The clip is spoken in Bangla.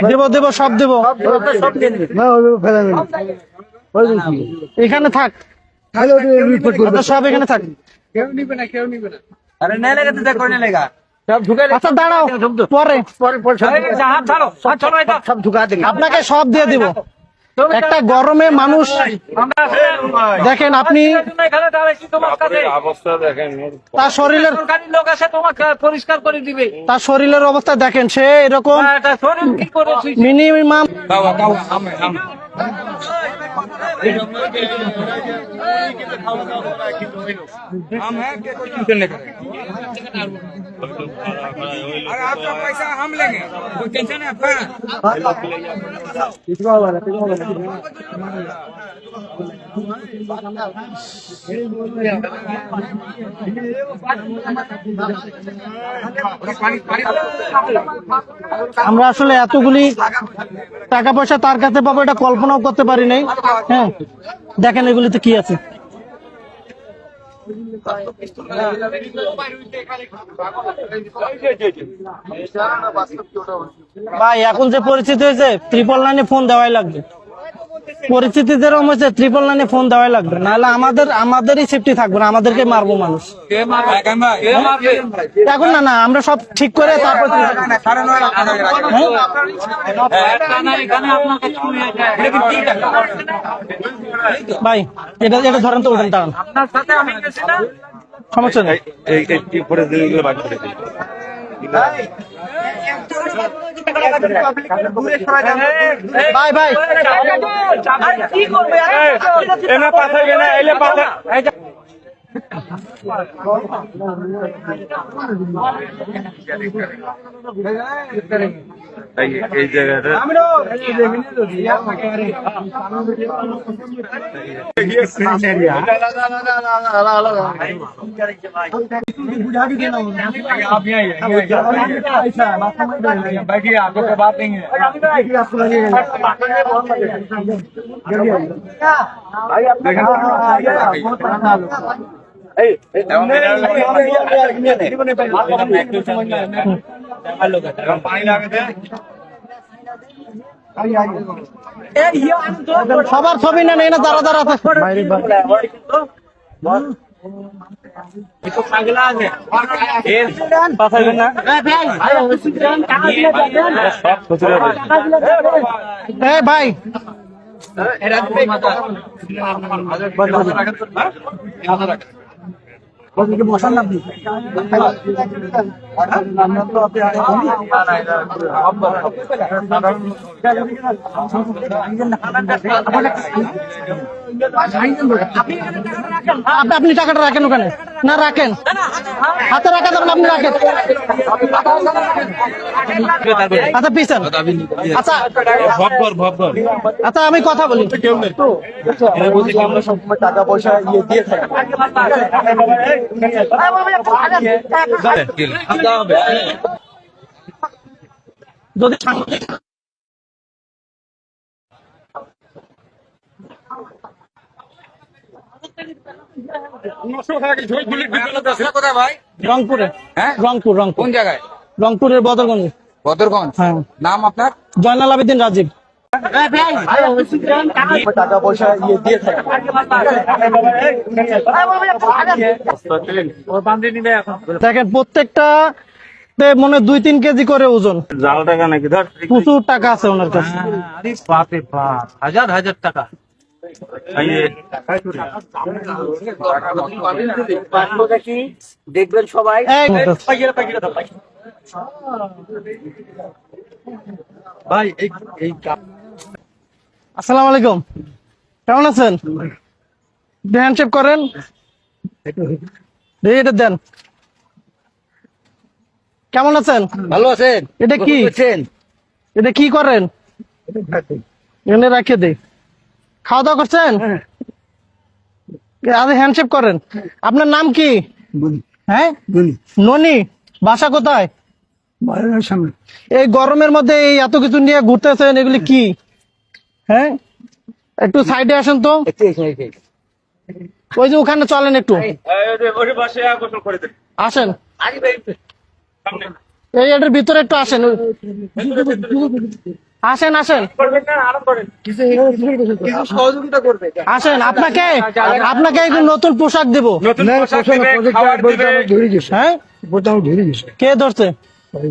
দেবো দেবো, সব দেবো। এখানে থাক, সব এখানে থাক। কেউ নিবে না, কেউ নিবে না। আরে না লেগে তো দেখো না লেগা সব ঢুকে। আচ্ছা দাঁড়াও, পরে সব ঢুকা দিই। আপনাকে সব দিয়ে দিব। একটা গরমে মানুষ দেখেন, আপনি তার শরীরের লোক আছে তোমাকে পরিষ্কার করে দিবে। তার শরীরের অবস্থা দেখেন, সে এরকম মিনিমাম आपका पैसा हम लेंगे, कोई टेंशन है आपका। আমরা আসলে এতগুলি টাকা পয়সা তার কাছে পাবো এটা কল্পনাও করতে পারি নাই। হ্যাঁ দেখেন এগুলিতে কি আছে। ভাই এখন যে পরিস্থিতি হয়েছে, 999 ফোন দেওয়াই লাগবে। পরিস্থিতি যেরকম হয়েছে 999 ফোন দেওয়াই লাগবে, নাহলে আমাদেরই সেফটি থাকবে না, আমাদেরকে মারবো মানুষ। এখন না আমরা সব ঠিক করে তারপর ভাই এটা ধরেন তো, ওঠেন দাঁড়ান, সমস্যা নেই। ভাই ভাই কি করবে? এই জায়গাটা बैठिए, आपको कोई बात नहीं है। সবার ছবি না নেই না, যারা যারা আছে ভাই মশান আপনি আপনি টাকাটা রাখেন ওখানে, না রাখেন হাতে রাখেন, আপনি রাখেন। আচ্ছা পিছন, আচ্ছা আচ্ছা আমি কথা বলি। আমরা সবসময় টাকা পয়সা দিয়ে থাকি। যদি রংপুরে, হ্যাঁ রংপুর কোন জায়গায়? রংপুরের বদরগঞ্জ। বদরগঞ্জ। হ্যাঁ। নাম আপনার? জয়নাল আবেদিন রাজীব। টাকা পয়সা দিয়ে থাকি। দেখেন প্রত্যেকটা মনে 2-3 কেজি করে ওজন। জাল টাকা নাকি? ধর প্রচুর টাকা আছে ওনার কাছে। হাজার হাজার টাকা। দেখবেন সবাই। ভাই এই আসসালামু আলাইকুম, কেমন আছেন? হ্যান্ডশেক করেন, এটা দেন। কেমন আছেন? ভালো আছেন? এটা কি? এটা কি করেন? এনে রাখে দে। খাওয়া দাওয়া করছেন? আরে হ্যান্ডশেক করেন। আপনার নাম কি? হ্যাঁ ননি। বাসা কোথায়? এই গরমের মধ্যে এই এত কিছু নিয়ে ঘুরতেছেন, এগুলি কি? হ্যাঁ একটু সাইডে আসেন তো, ওই যে ওখানে চলেন একটু আসেন। এই এটার ভিতরে একটু আসেন, আসেন আসেন কিছু সহযোগিতা করবে। আসেন, আপনাকে আপনাকে এই নতুন পোশাক দেব। নতুন পোশাক দিবে, খাবার দিবে। হ্যাঁ, কে ধরছে?